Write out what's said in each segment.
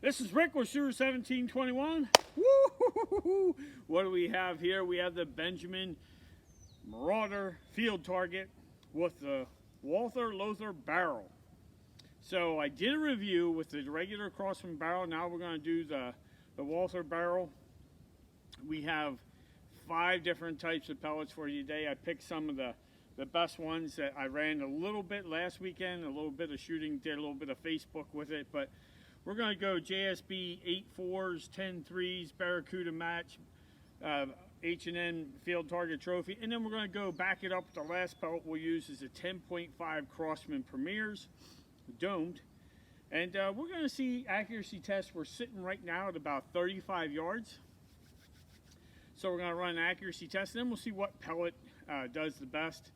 This is Rick with Shooter 1721. Woo! What do we have here? We have the Benjamin Marauder field target with the Walther barrel. So I did a review with the regular Crossman barrel. Now we're going to do the Walther barrel. We have 5 different types of pellets for you today. I picked some of the best ones that I ran a little bit last weekend, a little bit of shooting, did a little bit of Facebook with it, but we're going to go JSB 8.4s, 10.3s, Barracuda match, H&N field target trophy, and then we're going to go back it up. The last pellet we'll use is a 10.5 Crossman Premiers, domed, and we're going to see accuracy tests. We're sitting right now at about 35 yards. So we're going to run an accuracy test, and then we'll see what pellet does the best,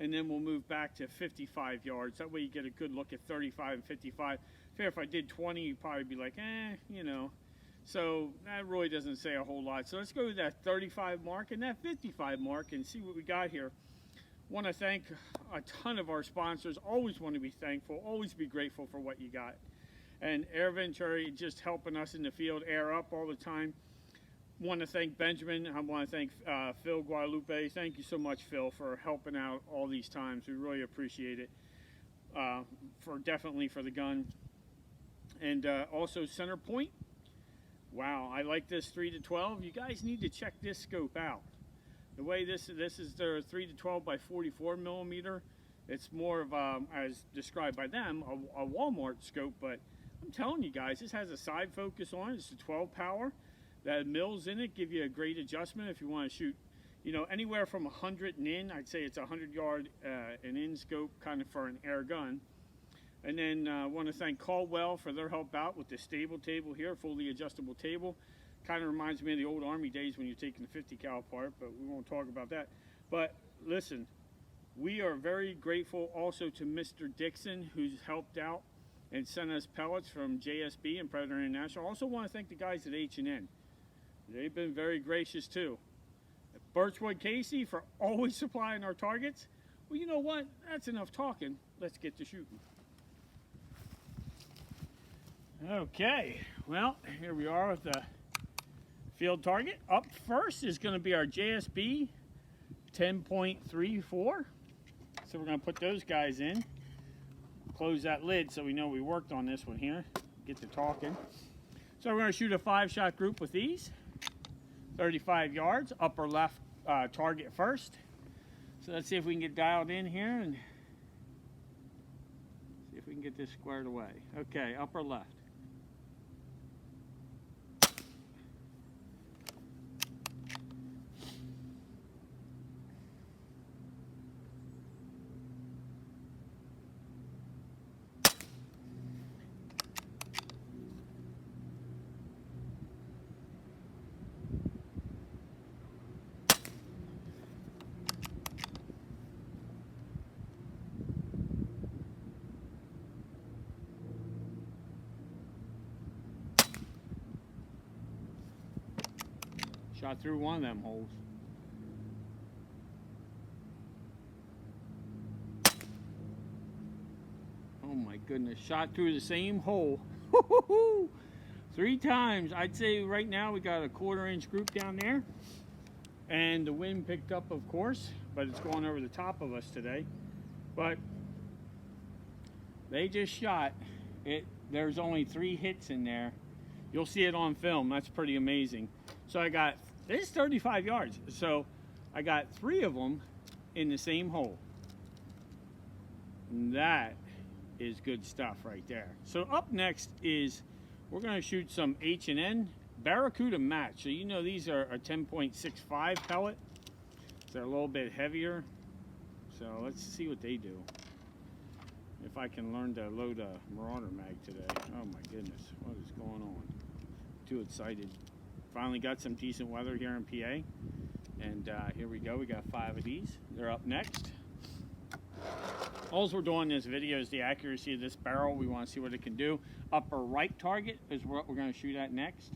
and then we'll move back to 55 yards. That way you get a good look at 35 and 55. If I did 20, you'd probably be like, you know. So that really doesn't say a whole lot. So let's go to that 35 mark and that 55 mark and see what we got here. Want to thank a ton of our sponsors. Always want to be thankful. Always be grateful for what you got. And Air Venturi just helping us in the field, air up all the time. Want to thank Benjamin. I want to thank Phil Guadalupe. Thank you so much, Phil, for helping out all these times. We really appreciate it. Definitely for the gun. And also Center Point. Wow, I like this 3-12. You guys need to check this scope out. The way this is their 3-12 by 44 millimeter. It's more of as described by them, a Walmart scope. But I'm telling you guys, this has a side focus on it. It's a 12 power. That mills in it give you a great adjustment if you want to shoot, you know, anywhere from 100 and in. I'd say it's a 100-yard and in scope, kind of for an air gun. And then I want to thank Caldwell for their help out with the stable table here, fully adjustable table. Kind of reminds me of the old Army days when you're taking the 50 cal apart, but we won't talk about that. But listen, we are very grateful also to Mr. Dixon, who's helped out and sent us pellets from JSB and Predator International. Also want to thank the guys at H&N. They've been very gracious too. Birchwood Casey for always supplying our targets. Well, you know what? That's enough talking. Let's get to shooting. Okay, well, here we are with the field target. Up first is going to be our JSB 10.34. So we're going to put those guys in. Close that lid so we know we worked on this one here. Get to talking. So we're going to shoot a 5-shot group with these. 35 yards, upper left target first. So let's see if we can get dialed in here and see if we can get this squared away. Okay, upper left. Shot through one of them holes. Oh my goodness, shot through the same hole. 3 times. I'd say right now we got a 1/4-inch group down there. And the wind picked up, of course, but it's going over the top of us today. But they just shot it. There's only 3 hits in there. You'll see it on film. That's pretty amazing. So I got, it's 35 yards. So I got 3 of them in the same hole. And that is good stuff right there. So up next is, we're going to shoot some H&N Barracuda match. So you know these are a 10.65 pellet. They're a little bit heavier. So let's see what they do. If I can learn to load a Marauder mag today. Oh my goodness, what is going on? Too excited. Finally got some decent weather here in PA. And here we go, we got 5 of these. They're up next. All we're doing in this video is the accuracy of this barrel. We want to see what it can do. Upper right target is what we're going to shoot at next.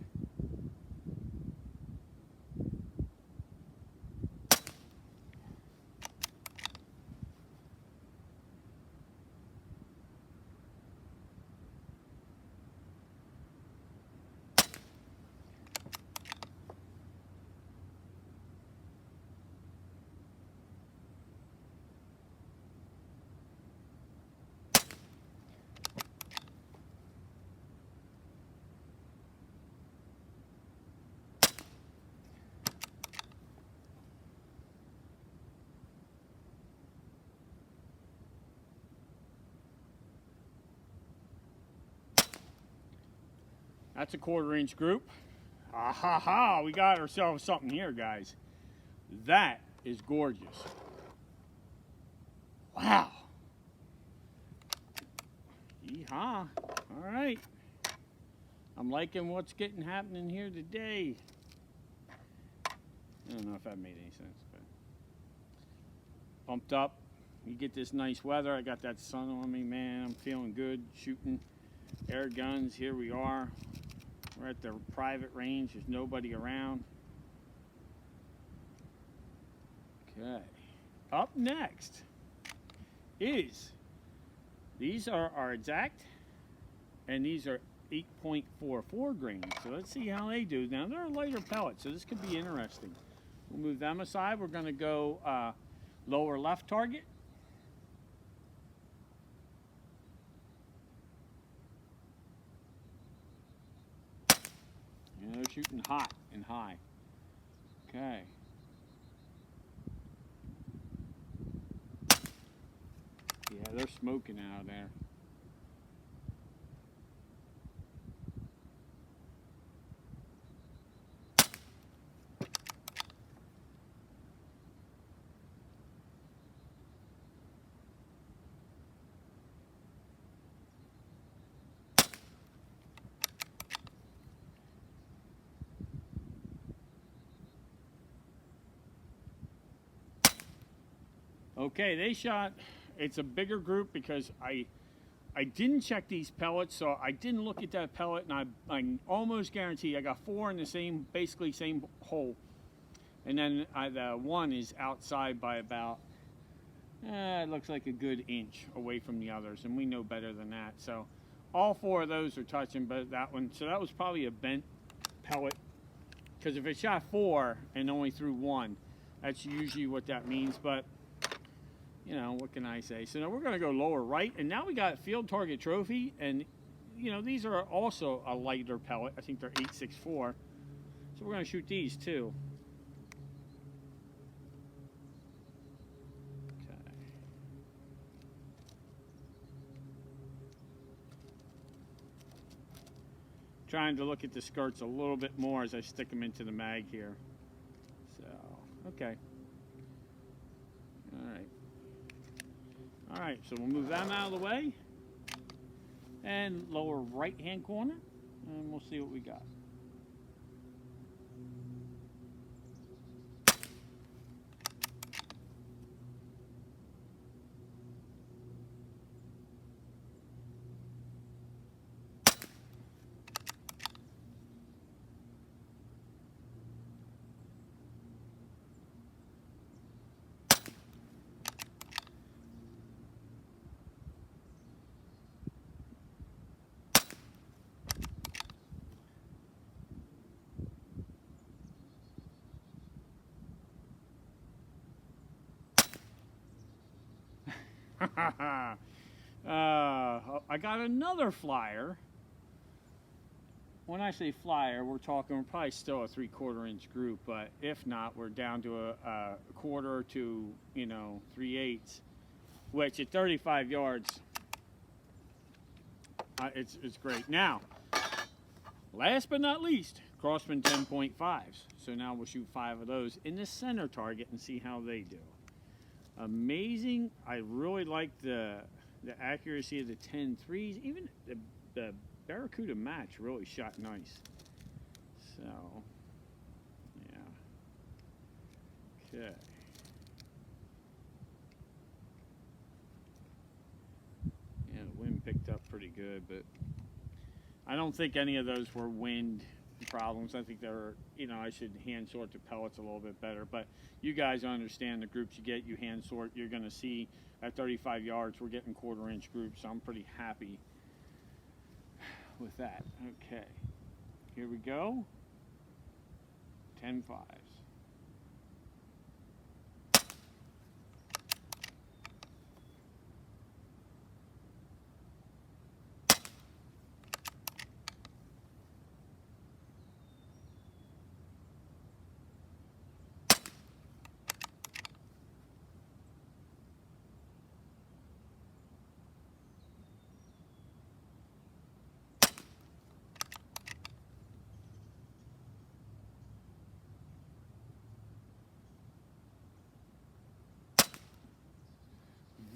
That's a 1/4 inch group. Ah ha ha, we got ourselves something here, guys. That is gorgeous. Wow. Yeehaw. All right. I'm liking what's happening here today. I don't know if that made any sense, but pumped up. You get this nice weather. I got that sun on me, man. I'm feeling good shooting air guns. Here we are. We're at the private range. There's nobody around. Okay. Up next is, these are our exact, and these are 8.44 grains. So let's see how they do. Now they're a lighter pellet, so this could be interesting. We'll move them aside. We're going to go lower left target. And they're shooting hot and high. Okay. Yeah, they're smoking out of there. Okay, they shot, it's a bigger group because I didn't check these pellets, so I didn't look at that pellet, and I almost guarantee I got 4 in the same, basically same hole. And then the one is outside by about, it looks like a good inch away from the others, and we know better than that. So all 4 of those are touching, but that one, so that was probably a bent pellet, because if it shot 4 and only threw 1, that's usually what that means. But you know, what can I say? So now we're going to go lower right, and now we got field target trophy, and you know, these are also a lighter pellet. I think they're 8.64, so we're going to shoot these too. Okay. Trying to look at the skirts a little bit more as I stick them into the mag here. So, okay. All right. All right, so we'll move them out of the way and lower right-hand corner, and we'll see what we got. I got another flyer. When I say flyer, we're probably still a 3/4 inch group, but if not, we're down to a 1/4 to, you know, 3/8, which at 35 yards, it's great. Now, last but not least, Crossman 10.5s. So now we'll shoot 5 of those in the center target and see how they do. Amazing. I really like the accuracy of the 10.3s. Even the Barracuda match really shot nice. So, yeah. Okay. Yeah, the wind picked up pretty good, but I don't think any of those were wind problems. I think they were, you know, I should hand sort the pellets a little bit better, but you guys understand the groups you get, you hand sort, you're going to see at 35 yards we're getting 1/4 inch groups, so I'm pretty happy with that. Okay, here we go. 10.5s.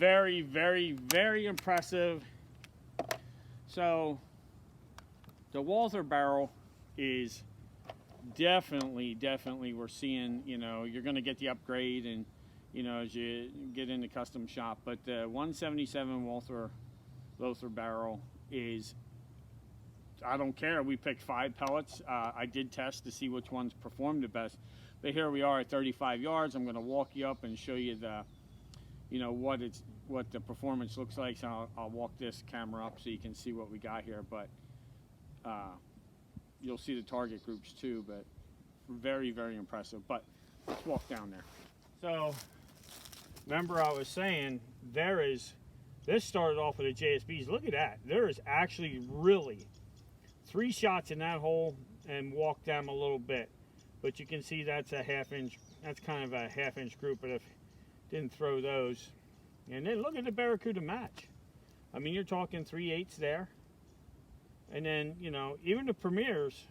very, very, very impressive. So the Walther barrel is definitely we're seeing, you know, you're going to get the upgrade and, you know, as you get into custom shop, but the 177 Walther Lothar barrel is, I don't care. We picked 5 pellets. I did test to see which ones performed the best, but here we are at 35 yards. I'm going to walk you up and show you the, you know, what the performance looks like. So I'll walk this camera up so you can see what we got here, but you'll see the target groups too, but very, very impressive. But let's walk down there. So remember I was saying this started off with the JSBs. Look at that. There is actually really 3 shots in that hole and walked them a little bit. But you can see that's a half-inch, that's kind of a half-inch group, but if didn't throw those. And then look at the Barracuda match. I mean, you're talking 3/8 there. And then, you know, even the Premiers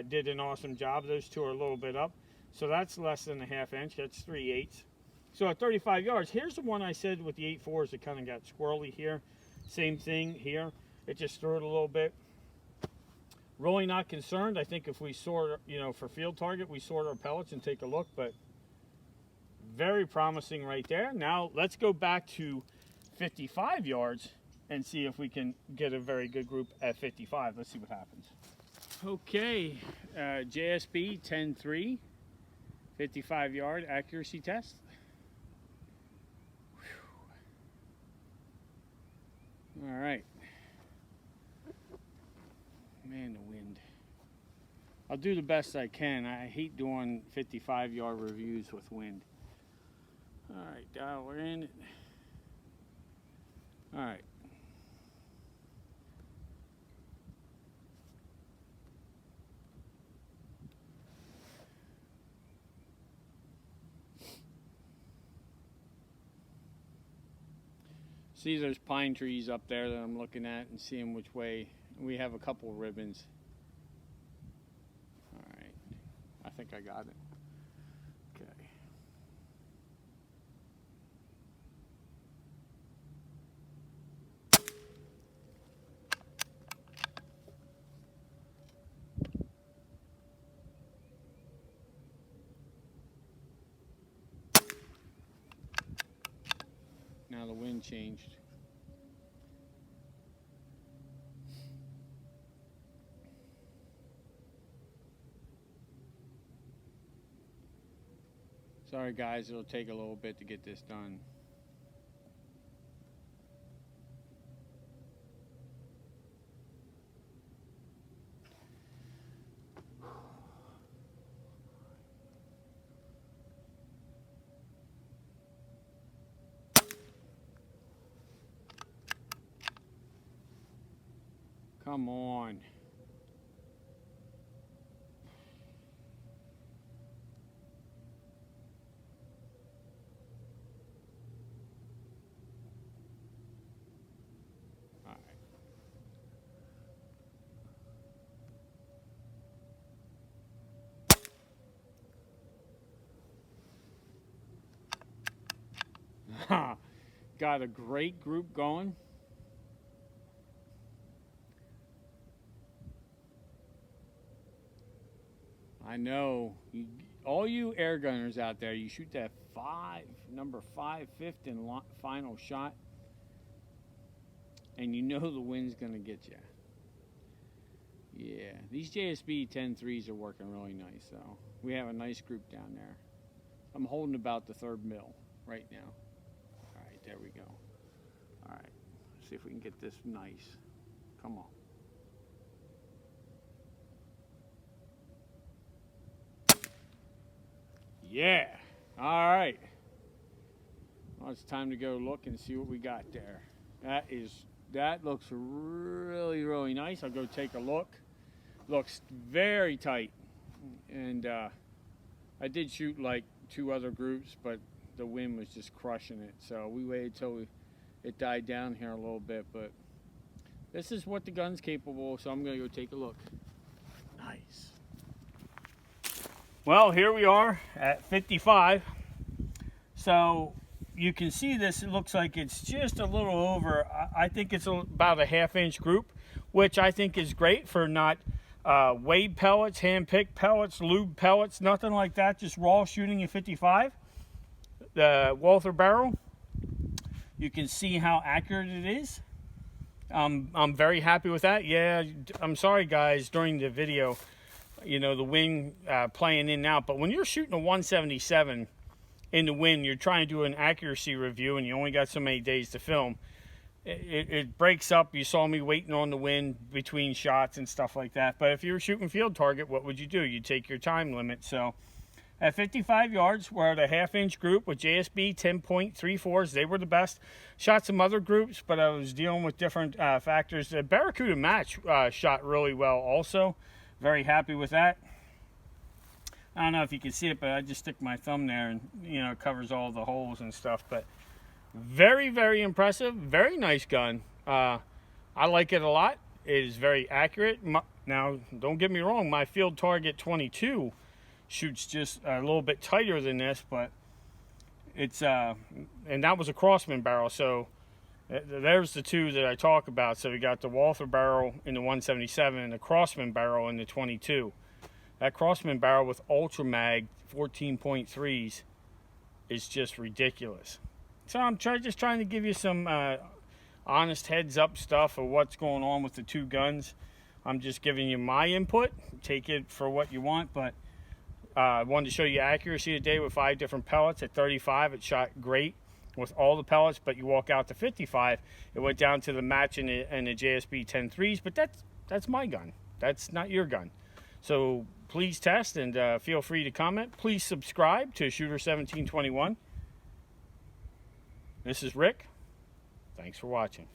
did an awesome job. Those 2 are a little bit up. So that's less than a half-inch. That's 3/8. So at 35 yards, here's the one I said with the 8.4s, it kind of got squirrely here. Same thing here. It just threw it a little bit. Really not concerned. I think if we sort, you know, for field target, we sort our pellets and take a look, but very promising right there. Now let's go back to 55 yards and see if we can get a very good group at 55. Let's see what happens. Okay, JSB 10-3, 55 yard accuracy test. Whew. All right. Man, the wind. I'll do the best I can. I hate doing 55 yard reviews with wind. All right, dial, we're in. All right. See, there's pine trees up there that I'm looking at and seeing which way. We have a couple ribbons. All right, I think I got it. Okay. Now the wind changed. Sorry guys, it'll take a little bit to get this done. Come on. Got a great group going. I know, all you air gunners out there, you shoot that number 5, 5th and final shot, and you know the wind's gonna get you. Yeah, these JSB 10-3s are working really nice, so we have a nice group down there. I'm holding about the 3rd mil right now. All right, there we go. All right, let's see if we can get this nice. Come on. Yeah, all right. Well, it's time to go look and see what we got there. That looks really, really nice. I'll go take a look. Looks very tight. And I did shoot like 2 other groups, but the wind was just crushing it. So we waited till it died down here a little bit, but this is what the gun's capable of, so I'm gonna go take a look. Nice. Well, here we are at 55. So you can see this, it looks like it's just a little over, I think it's about a 1/2 inch group, which I think is great for not weighed pellets, hand-picked pellets, lube pellets, nothing like that, just raw shooting at 55. The Walther barrel, you can see how accurate it is. I'm very happy with that. Yeah, I'm sorry guys, during the video, you know, the wind playing in and out, but when you're shooting a 177 in the wind, you're trying to do an accuracy review and you only got so many days to film. It breaks up. You saw me waiting on the wind between shots and stuff like that. But if you were shooting field target, what would you do? You'd take your time limit. So at 55 yards, we're at a 1/2 inch group with JSB 10.34s. They were the best. Shot some other groups, but I was dealing with different factors. The Barracuda match shot really well also. Very happy with that. I don't know if you can see it, but I just stick my thumb there and, you know, it covers all the holes and stuff. But very, very impressive. Very nice gun. I like it a lot. It is very accurate. Now, don't get me wrong, my Field Target 22 shoots just a little bit tighter than this, but it's, and that was a Crossman barrel. So there's the two that I talk about. So we got the Walther barrel in the 177 and the Crossman barrel in the 22. That Crossman barrel with Ultra Mag 14.3s is just ridiculous. So I'm just trying to give you some honest heads up stuff of what's going on with the two guns. I'm just giving you my input. Take it for what you want, but I wanted to show you accuracy today with 5 different pellets. At 35, it shot great with all the pellets, but you walk out to 55, it went down to the match in the JSB 10.3s, but that's my gun. That's not your gun. So please test and feel free to comment. Please subscribe to Shooter 1721. This is Rick. Thanks for watching.